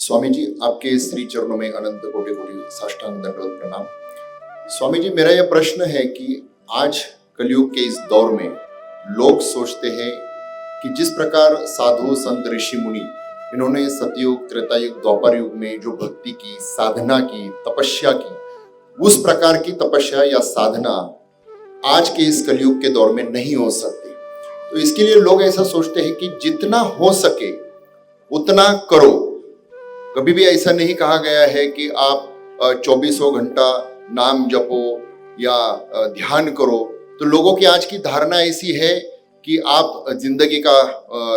स्वामी जी, आपके श्री चरणों में अनंत कोटि कोटि साष्टांग दंडवत प्रणाम। स्वामी जी, मेरा यह प्रश्न है कि आज कलयुग के इस दौर में लोग सोचते हैं कि जिस प्रकार साधु संत ऋषि मुनि इन्होंने सतयुग त्रेता युग द्वापर युग में जो भक्ति की, साधना की, तपस्या की, उस प्रकार की तपस्या या साधना आज के इस कलयुग के दौर में नहीं हो सकती। तो इसके लिए लोग ऐसा सोचते हैं कि जितना हो सके उतना करो। कभी भी ऐसा नहीं कहा गया है कि आप 24 घंटा नाम जपो या ध्यान करो। तो लोगों की आज की धारणा ऐसी है कि आप जिंदगी का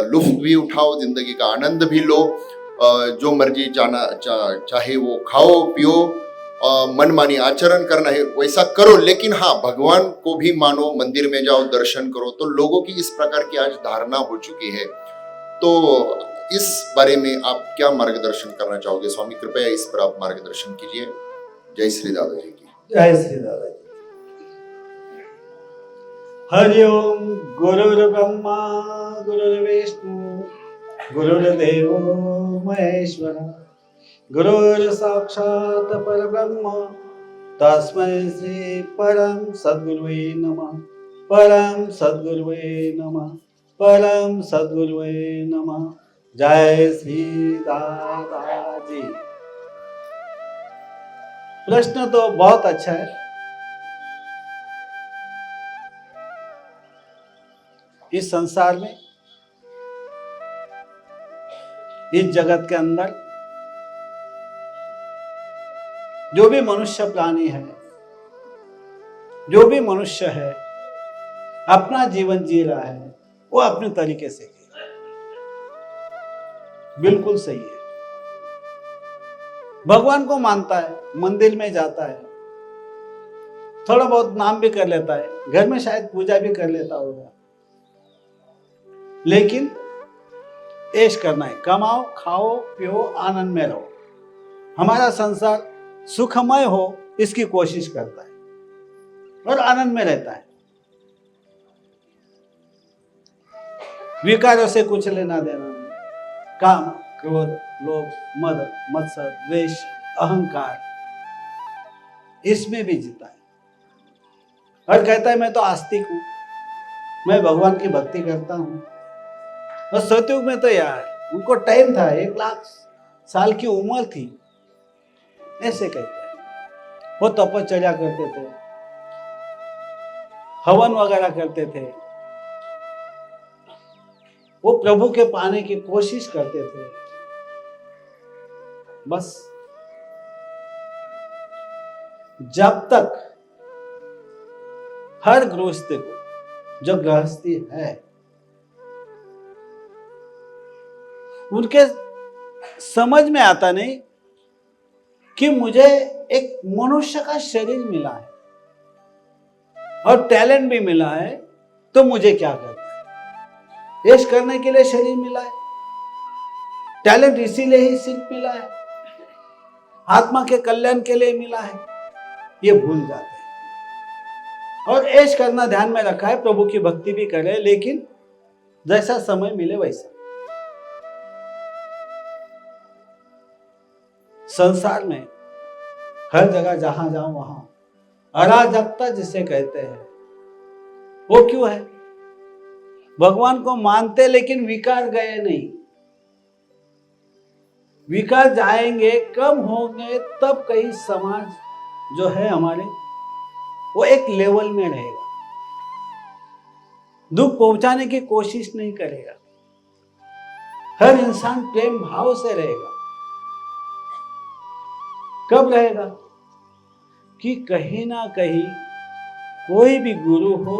लुत्फ भी उठाओ, जिंदगी का आनंद भी लो, जो मर्जी चाहे वो खाओ पियो, मनमानी आचरण करना है वैसा करो, लेकिन हाँ, भगवान को भी मानो, मंदिर में जाओ, दर्शन करो। तो लोगों की इस प्रकार की आज धारणा हो चुकी है। तो इस बारे में आप क्या मार्गदर्शन करना चाहोगे स्वामी? कृपया इस पर आप मार्गदर्शन कीजिए। जय श्री दादाजी की। जय श्री दादाजी। हरिओम। गुरुर्ब्रह्मा गुरुर्विष्णु गुरुर्देवो महेश्वर, गुरुर् साक्षात् परब्रह्म तस्मै श्री परम सद्गुरुवे नमः। परम सद्गुरुवे नमः। परम सद्गुरुवे नमः। जय श्री दादाजी। प्रश्न तो बहुत अच्छा है। इस संसार में, इस जगत के अंदर जो भी मनुष्य प्राणी है, जो भी मनुष्य है, अपना जीवन जी रहा है, वो अपने तरीके से जी रहा है। बिल्कुल सही है। भगवान को मानता है, मंदिर में जाता है, थोड़ा बहुत नाम भी कर लेता है, घर में शायद पूजा भी कर लेता होगा, लेकिन ऐश करना है, कमाओ, खाओ, पियो, आनंद में रहो, हमारा संसार सुखमय हो, इसकी कोशिश करता है और आनंद में रहता है। विकारों से कुछ लेना देना नहीं। काम, क्रोध, लोभ, मद, मत्सर, द्वेष, अहंकार, इसमें भी जीता है और कहता है मैं तो आस्तिक हूं, मैं भगवान की भक्ति करता हूं। और सतयुग में तो यार उनको टाइम था, 1,00,000 साल की उम्र थी, ऐसे कहते हैं। वो तपश्चर्या करते थे, हवन वगैरह करते थे, वो प्रभु के पाने की कोशिश करते थे। बस जब तक हर गृहस्थी को, जो गृहस्थी है, उनके समझ में आता नहीं कि मुझे एक मनुष्य का शरीर मिला है और टैलेंट भी मिला है, तो मुझे क्या करना है? ऐश करने के लिए शरीर मिला है, टैलेंट इसीलिए ही सिर्फ मिला है, आत्मा के कल्याण के लिए मिला है, ये भूल जाते हैं। और ऐश करना ध्यान में रखा है, प्रभु की भक्ति भी करे, लेकिन जैसा समय मिले वैसा। संसार में हर जगह जहां जाओ वहां अराजकता जिसे कहते हैं, वो क्यों है? भगवान को मानते लेकिन विकार गए नहीं। विकार जाएंगे, कम होंगे, तब कहीं समाज जो है हमारे, वो एक लेवल में रहेगा, दुख पहुंचाने की कोशिश नहीं करेगा, हर इंसान प्रेम भाव से रहेगा। कब रहेगा? कि कहीं ना कहीं कोई भी गुरु हो,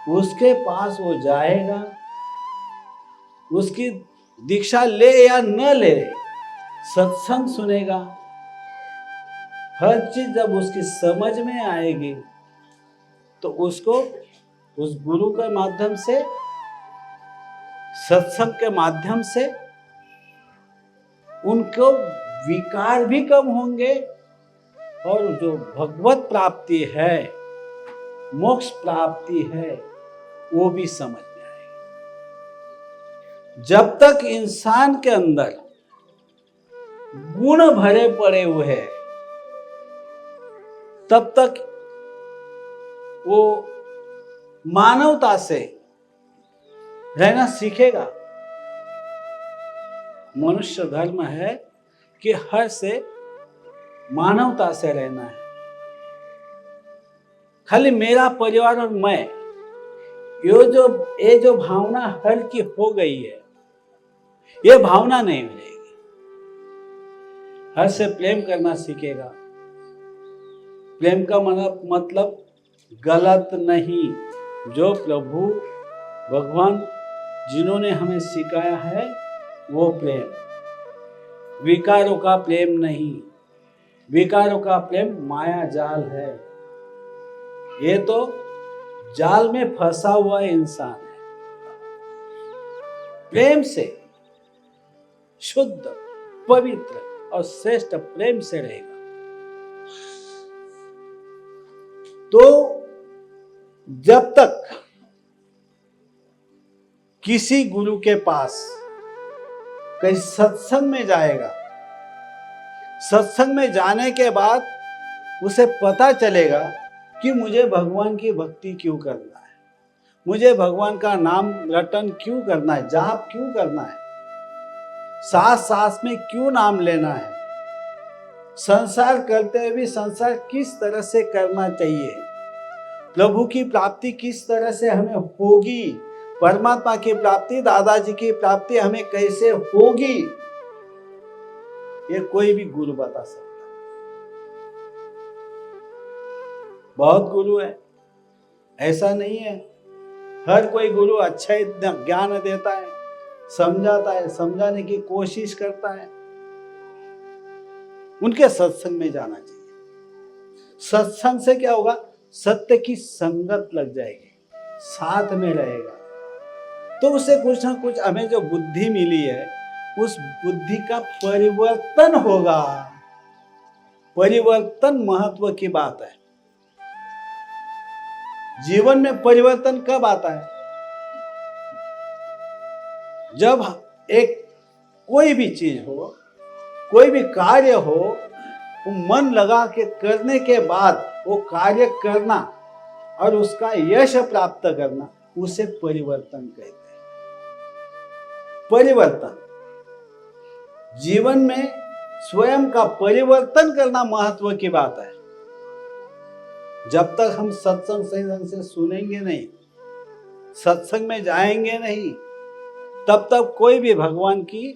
उसके पास वो जाएगा, उसकी दीक्षा ले या न ले, सत्संग सुनेगा, हर चीज जब उसकी समझ में आएगी तो उसको उस गुरु के माध्यम से, सत्संग के माध्यम से उनको विकार भी कम होंगे और जो भगवत प्राप्ति है, मोक्ष प्राप्ति है, वो भी समझ में आएगी। जब तक इंसान के अंदर गुण भरे पड़े हुए हैं, तब तक वो मानवता से रहना सीखेगा। मनुष्य धर्म है कि हर से मानवता से रहना है। खाली मेरा परिवार और मैं, ये जो भावना हर की हो गई है, ये भावना नहीं मिलेगी। हर से प्रेम करना सीखेगा। प्रेम का मतलब गलत नहीं, जो प्रभु भगवान जिन्होंने हमें सिखाया है वो प्रेम। विकारों का प्रेम नहीं, विकारों का प्रेम माया जाल है। ये तो जाल में फंसा हुआ इंसान है। प्रेम से, शुद्ध, पवित्र और श्रेष्ठ प्रेम से रहेगा तो जब तक किसी गुरु के पास कहीं सत्संग में जाएगा, सत्संग में जाने के बाद उसे पता चलेगा कि मुझे भगवान की भक्ति क्यों करना है, मुझे भगवान का नाम रटन क्यों करना है, जाप क्यों करना है, सांस सांस में क्यों नाम लेना है, संसार करते हुए भी संसार किस तरह से करना चाहिए, प्रभु की प्राप्ति किस तरह से हमें होगी, परमात्मा की प्राप्ति, दादाजी की प्राप्ति हमें कैसे होगी, ये कोई भी गुरु बता सकता है। बहुत गुरु है, ऐसा नहीं है। हर कोई गुरु अच्छा ज्ञान देता है, समझाता है, समझाने की कोशिश करता है। उनके सत्संग में जाना चाहिए। सत्संग से क्या होगा? सत्य की संगत लग जाएगी, साथ में रहेगा तो उससे कुछ ना कुछ हमें जो बुद्धि मिली है उस बुद्धि का परिवर्तन होगा। परिवर्तन महत्व की बात है। जीवन में परिवर्तन कब आता है? जब एक कोई भी चीज हो, कोई भी कार्य हो, वो मन लगा के करने के बाद वो कार्य करना और उसका यश प्राप्त करना, उसे परिवर्तन कहते हैं। परिवर्तन जीवन में स्वयं का परिवर्तन करना महत्व की बात है। जब तक हम सत्संग सही ढंग से सुनेंगे नहीं, सत्संग में जाएंगे नहीं, तब तक कोई भी भगवान की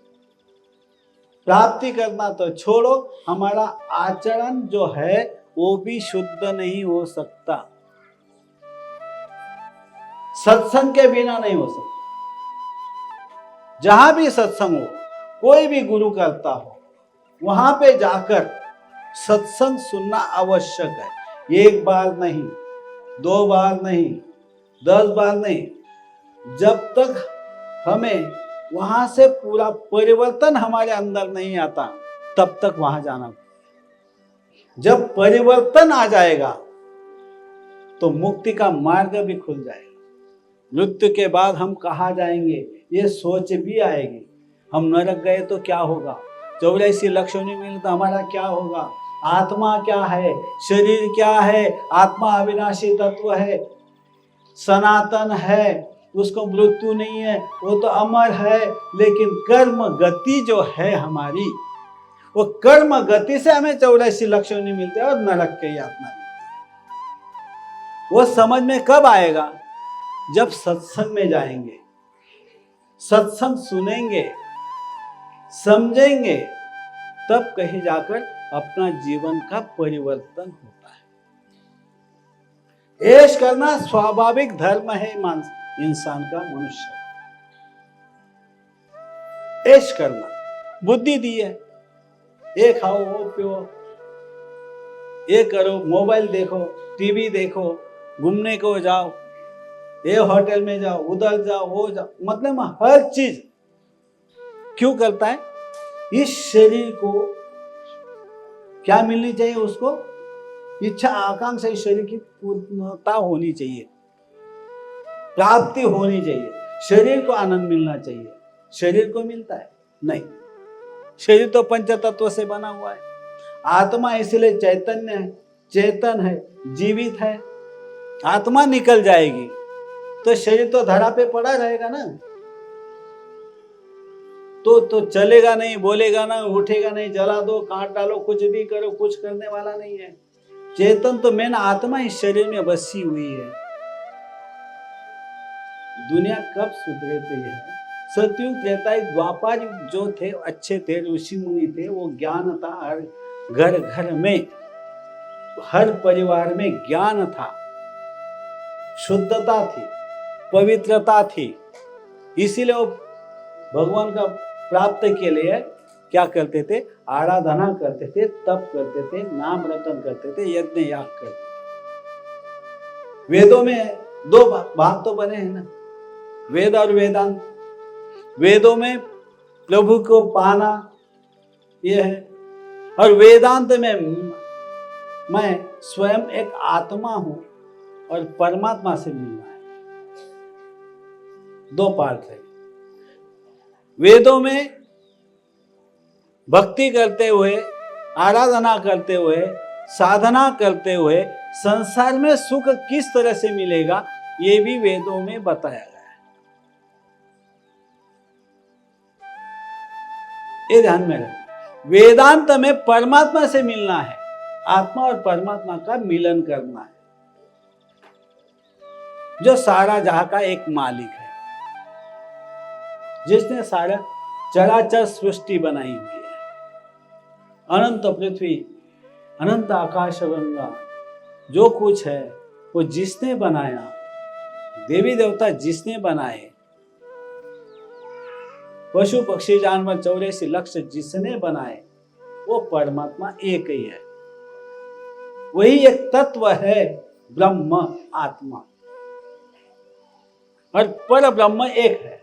प्राप्ति करना तो छोड़ो, हमारा आचरण जो है वो भी शुद्ध नहीं हो सकता। सत्संग के बिना नहीं हो सकता। जहां भी सत्संग हो, कोई भी गुरु करता हो, वहां पे जाकर सत्संग सुनना आवश्यक है। एक बार नहीं, 2 बार नहीं, 10 बार नहीं, जब तक हमें वहां से पूरा परिवर्तन हमारे अंदर नहीं आता तब तक वहां जाना। जब परिवर्तन आ जाएगा तो मुक्ति का मार्ग भी खुल जाएगा। मृत्यु के बाद हम कहाँ जाएंगे ये सोच भी आएगी। हम नरक गए तो क्या होगा, 84 लक्षण नहीं मिले तो हमारा क्या होगा, आत्मा क्या है, शरीर क्या है, आत्मा अविनाशी तत्व है, सनातन है, उसको मृत्यु नहीं है, वो तो अमर है। लेकिन कर्म गति जो है हमारी, वो कर्म गति से हमें 84 लक्षण नहीं मिलते और नरक की यातना मिलती है। वो समझ में कब आएगा? जब सत्संग में जाएंगे, सत्संग सुनेंगे, समझेंगे, तब कहीं जाकर अपना जीवन का परिवर्तन होता है। ऐश करना स्वाभाविक धर्म है इंसान का, मनुष्य। ऐश करना बुद्धि दी है, ये खाओ, वो पियो, ये करो, मोबाइल देखो, टीवी देखो, घूमने को जाओ, ये होटल में जाओ, उधर जाओ, वो जाओ, मतलब हर चीज क्यों करता है? इस शरीर को क्या मिलनी चाहिए? उसको इच्छा आकांक्षा इस शरीर की पूर्णता होनी चाहिए, प्राप्ति होनी चाहिए, शरीर को आनंद मिलना चाहिए। शरीर को मिलता है नहीं, शरीर तो पंच तत्व से बना हुआ है। आत्मा इसलिए चैतन्य है, चेतन है, जीवित है। आत्मा निकल जाएगी तो शरीर तो धरा पे पड़ा रहेगा ना, तो चलेगा नहीं, बोलेगा ना, उठेगा नहीं, जला दो, काट डालो, कुछ भी करो, कुछ करने वाला नहीं है। चेतन तो मेन आत्मा इस शरीर में बसी हुई है। दुनिया कब सुधरती है? सतयुग, त्रेता युग, द्वापर युग जो थे अच्छे थे, ऋषि मुनि थे, वो ज्ञान था हर घर घर में, हर परिवार में ज्ञान था, शुद्धता थी, पवित्रता थी। इसीलिए वो भगवान का प्राप्त के लिए क्या करते थे? आराधना करते थे, तप करते थे, नाम रटन करते थे, यज्ञ याग करते थे। वेदों में दो भाग तो बने हैं ना, वेद और वेदांत। वेदों में प्रभु को पाना यह है, और वेदांत में मैं स्वयं एक आत्मा हूं और परमात्मा से मिलना है। दो पार्ट है। वेदों में भक्ति करते हुए, आराधना करते हुए, साधना करते हुए संसार में सुख किस तरह से मिलेगा ये भी वेदों में बताया गया है। ये ध्यान में रखें। वेदांत में परमात्मा से मिलना है, आत्मा और परमात्मा का मिलन करना है, जो सारा जहां का एक मालिक है, जिसने सारा चराचर सृष्टि बनाई हुई है। अनंत पृथ्वी, अनंत आकाश गंगा, जो कुछ है वो जिसने बनाया, देवी देवता जिसने बनाए, पशु पक्षी जानवर 84 लक्ष जिसने बनाए, वो परमात्मा एक ही है। वही एक तत्व है, ब्रह्म आत्मा, और पर ब्रह्म एक है।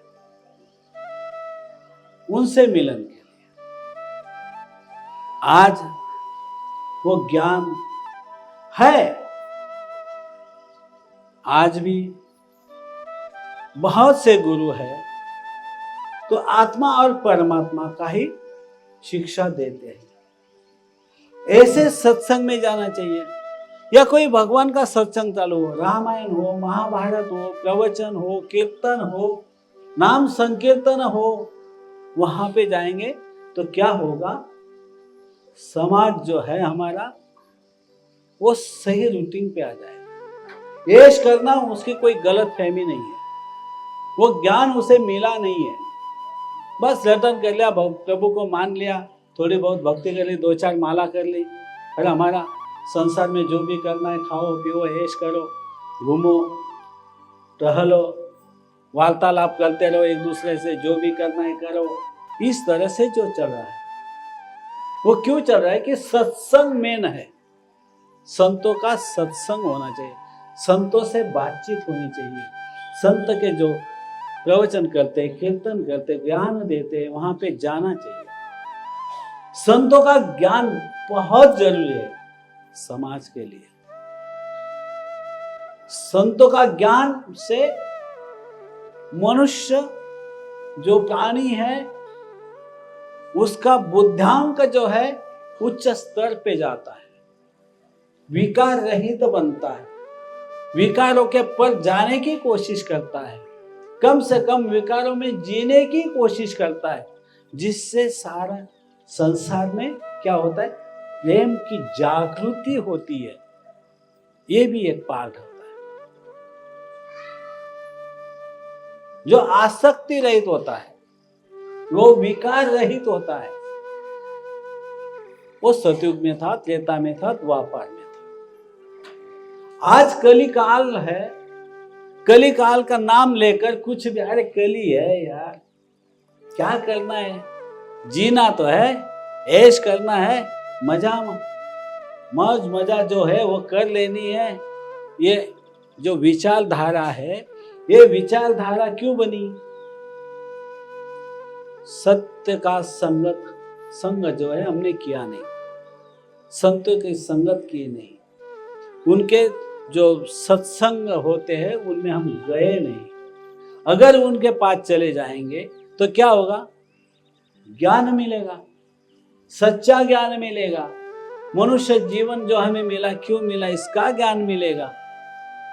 उनसे मिलन के लिए आज वो ज्ञान है। आज भी बहुत से गुरु है तो आत्मा और परमात्मा का ही शिक्षा देते हैं। ऐसे सत्संग में जाना चाहिए, या कोई भगवान का सत्संग चालू हो, रामायण हो, महाभारत हो, प्रवचन हो, कीर्तन हो, नाम संकीर्तन हो, वहां पे जाएंगे तो क्या होगा? समाज जो है हमारा वो सही रूटीन पे आ जाएगा। ऐश करना उसकी कोई गलत फहमी नहीं है, वो ज्ञान उसे मिला नहीं है, बस रटन कर लिया, प्रभु को मान लिया, थोड़ी बहुत भक्ति कर ली, 2-4 माला कर ली, और हमारा संसार में जो भी करना है, खाओ पियो, ऐश करो, घूमो टहलो, वार्तालाप करते रहो एक दूसरे से, जो भी करना है करो। इस तरह से जो चल रहा है वो क्यों चल रहा है? कि सत्संग मेन है। संतों का सत्संग होना चाहिए, संतों से बातचीत होनी चाहिए। संत के जो प्रवचन करते, कीर्तन करते, ज्ञान देते, वहां पे जाना चाहिए। संतों का ज्ञान बहुत जरूरी है समाज के लिए। संतों का ज्ञान से मनुष्य जो प्राणी है उसका बुद्धांक जो है उच्च स्तर पे जाता है, विकार रहित बनता है, विकारों के पर जाने की कोशिश करता है, कम से कम विकारों में जीने की कोशिश करता है, जिससे सारा संसार में क्या होता है? प्रेम की जागृति होती है। ये भी एक पार्ट होता है। जो आसक्ति रहित होता है, वो विकार रहित होता है, वो सतयुग में था, त्रेता में था, द्वापर में था। आज कली काल है, कली काल का नाम लेकर कुछ भी, अरे कली है यार, क्या करना है? जीना तो है, ऐश करना है, मौज मजा जो है वो कर लेनी है। ये जो विचारधारा है, ये विचारधारा क्यों बनी? सत्य का संग जो है हमने किया नहीं, संतों की संगत की नहीं, उनके जो सत्संग होते हैं उनमें हम गए नहीं। अगर उनके पास चले जाएंगे तो क्या होगा? ज्ञान मिलेगा, सच्चा ज्ञान मिलेगा, मनुष्य जीवन जो हमें मिला क्यों मिला इसका ज्ञान मिलेगा,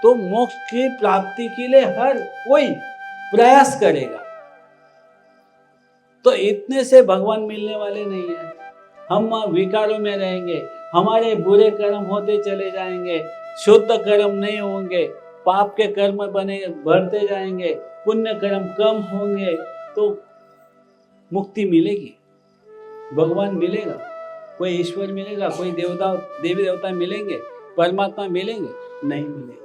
तो मोक्ष की प्राप्ति के लिए हर कोई प्रयास करेगा। तो इतने से भगवान मिलने वाले नहीं है। हम विकारों में रहेंगे, हमारे बुरे कर्म होते चले जाएंगे, शुद्ध कर्म नहीं होंगे, पाप के कर्म बने बढ़ते जाएंगे, पुण्य कर्म कम होंगे, तो मुक्ति मिलेगी, भगवान मिलेगा, कोई ईश्वर मिलेगा, कोई देवता देवी देवता मिलेंगे, परमात्मा मिलेंगे? नहीं मिलेगा।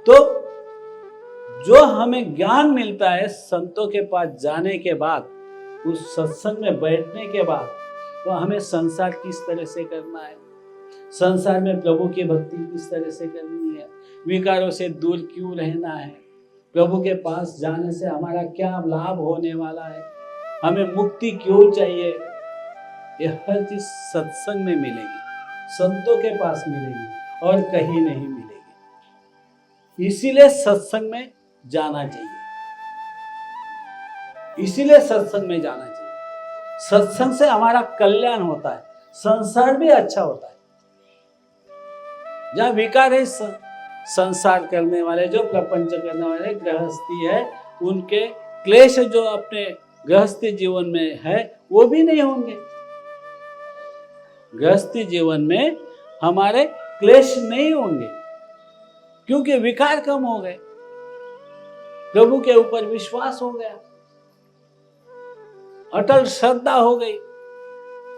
तो जो हमें ज्ञान मिलता है संतों के पास जाने के बाद, उस सत्संग में बैठने के बाद, तो हमें संसार किस तरह से करना है, संसार में प्रभु की भक्ति किस तरह से करनी है, विकारों से दूर क्यों रहना है, प्रभु के पास जाने से हमारा क्या लाभ होने वाला है, हमें मुक्ति क्यों चाहिए, ये हर चीज सत्संग में मिलेगी, संतों के पास मिलेगी और कहीं नहीं मिलेगी। इसीलिए सत्संग में जाना चाहिए, इसीलिए सत्संग में जाना चाहिए। सत्संग से हमारा कल्याण होता है, संसार भी अच्छा होता है। जहां विकार है, संसार करने वाले, जो प्रपंच करने वाले गृहस्थी है, उनके क्लेश जो अपने गृहस्थी जीवन में है वो भी नहीं होंगे। गृहस्थी जीवन में हमारे क्लेश नहीं होंगे क्योंकि विकार कम हो गए, प्रभु के ऊपर विश्वास हो गया, अटल श्रद्धा हो गई,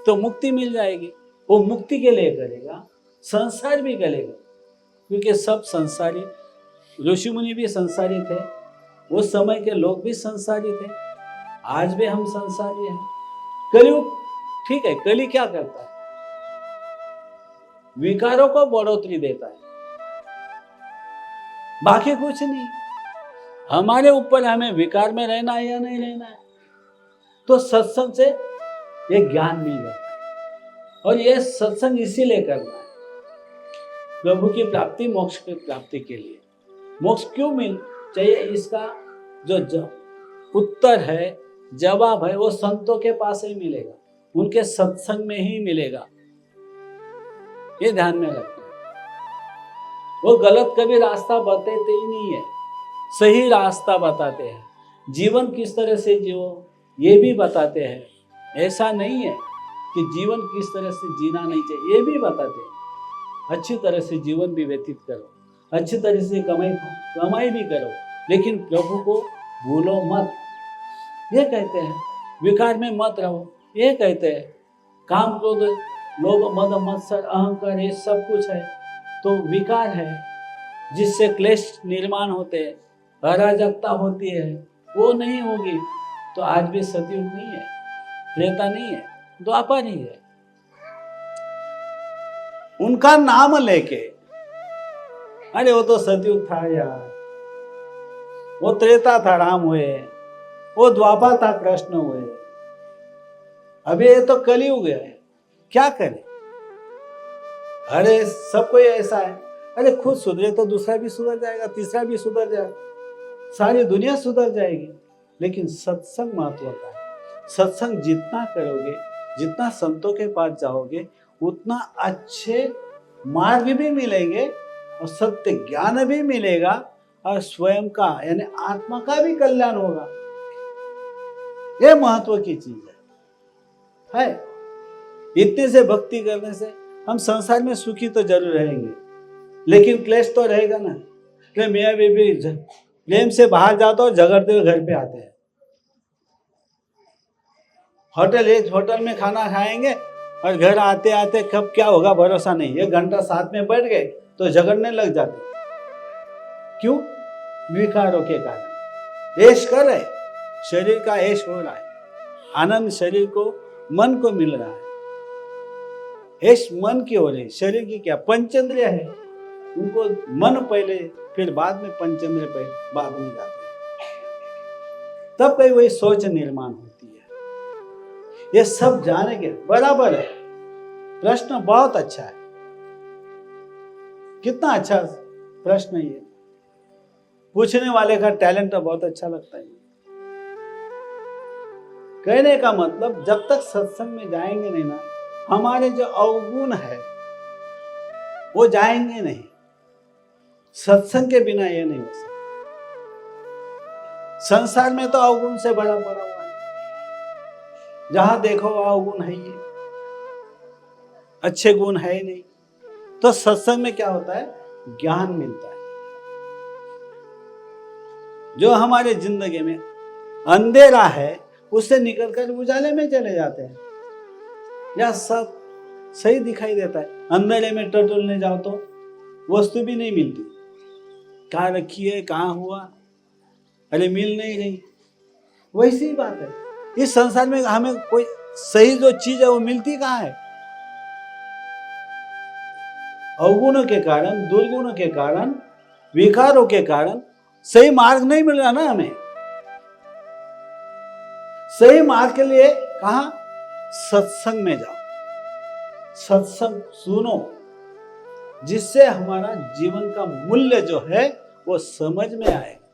तो मुक्ति मिल जाएगी। वो मुक्ति के लिए करेगा, संसार भी करेगा, क्योंकि सब संसारी, ऋषि मुनि भी संसारी थे, उस समय के लोग भी संसारी थे, आज भी हम संसारी हैं। कलयुग ठीक है, कली क्या करता है, विकारों को बढ़ोतरी देता है, बाकी कुछ नहीं। हमारे ऊपर हमें विकार में रहना है या नहीं रहना है। तो सत्संग से ये ज्ञान मिल जाता है, और ये सत्संग इसीलिए करना है, प्रभु की प्राप्ति, मोक्ष की प्राप्ति के लिए। मोक्ष क्यों मिल चाहिए, इसका जो उत्तर है, जवाब है, वो संतों के पास ही मिलेगा, उनके सत्संग में ही मिलेगा। ये ध्यान में रखना है। वो गलत कभी रास्ता बताते ही नहीं है, सही रास्ता बताते हैं। जीवन किस तरह से जियो ये भी बताते हैं। ऐसा नहीं है कि जीवन किस तरह से जीना नहीं चाहिए, ये भी बताते हैं। अच्छी तरह से जीवन भी व्यतीत करो, अच्छी तरह से कमाई भी करो, लेकिन प्रभु को भूलो मत, ये कहते हैं। विकार में मत रहो, ये कहते हैं। काम क्रोध लोभ मद मत्सर अहंकार ये सब कुछ है तो विकार है, जिससे क्लेश निर्माण होते हैं, अराजकता होती है, वो नहीं होगी तो आज भी सतयुग नहीं है, त्रेता नहीं है, द्वापर ही है। उनका नाम लेके, अरे वो तो सतयुग था यार, वो त्रेता था राम हुए, वो द्वापर था कृष्ण हुए, अभी ये तो कलयुग है, क्या करें। अरे सब कोई ऐसा है, अरे खुद सुधरे तो दूसरा भी सुधर जाएगा, तीसरा भी सुधर जाएगा, सारी दुनिया सुधर जाएगी। लेकिन सत्संग महत्व का है। सत्संग जितना करोगे, जितना संतों के पास जाओगे, उतना अच्छे मार्ग भी मिलेंगे और सत्य ज्ञान भी मिलेगा और स्वयं का यानी आत्मा का भी कल्याण होगा। यह महत्व की चीज है। इतने से भक्ति करने से हम संसार में सुखी तो जरूर रहेंगे, लेकिन क्लेश तो रहेगा ना। कि मियाँ बीबी प्रेम से बाहर जाते और झगड़ते हुए घर पे आते हैं। एक होटल में खाना खाएंगे और घर आते आते कब क्या होगा भरोसा नहीं, 1 घंटा साथ में बैठ गए तो झगड़ने लग जाते। क्यों? विकारों के कारण। ऐश कर रहे, शरीर का ऐश हो रहा है, आनंद शरीर को मन को मिल रहा है। ऐश मन की हो रही, शरीर की क्या? पंचेंद्रिय है, उनको मन पहले, फिर बाद में पंचेंद्रिय पहले, बाद में जाते हैं। तब कहीं वही सोच निर्माण होती है। ये सब जाने के बराबर है। प्रश्न बहुत अच्छा है, कितना अच्छा प्रश्न ये, पूछने वाले का टैलेंट तो बहुत अच्छा लगता है। कहने का मतलब जब तक सत्संग में जाएंगे नहीं ना, हमारे जो अवगुण है वो जाएंगे नहीं। सत्संग के बिना ये नहीं हो सकता। संसार में तो अवगुण से बड़ा पड़ा हुआ है, जहां देखो अवगुण है, ये अच्छे गुण है ही नहीं। तो सत्संग में क्या होता है, ज्ञान मिलता है, जो हमारे जिंदगी में अंधेरा है उससे निकलकर उजाले में चले जाते हैं, या सब सही दिखाई देता है। अंधेरे में टटोलने जाओ तो वस्तु भी नहीं मिलती, कहाँ रखी है, कहाँ हुआ, अरे मिल नहीं रही। वैसी ही बात है, इस संसार में हमें कोई सही जो चीज है वो मिलती कहाँ है। अवगुणों के कारण, दुर्गुणों के कारण, विकारों के कारण सही मार्ग नहीं मिल रहा ना हमें। सही मार्ग के लिए कहा, सत्संग में जाओ, सत्संग सुनो, जिससे हमारा जीवन का मूल्य जो है वो समझ में आएगा।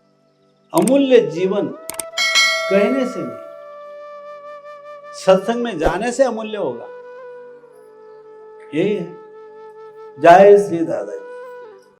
अमूल्य जीवन कहने से नहीं, सत्संग में जाने से अमूल्य होगा। यही है। जय श्री दादा।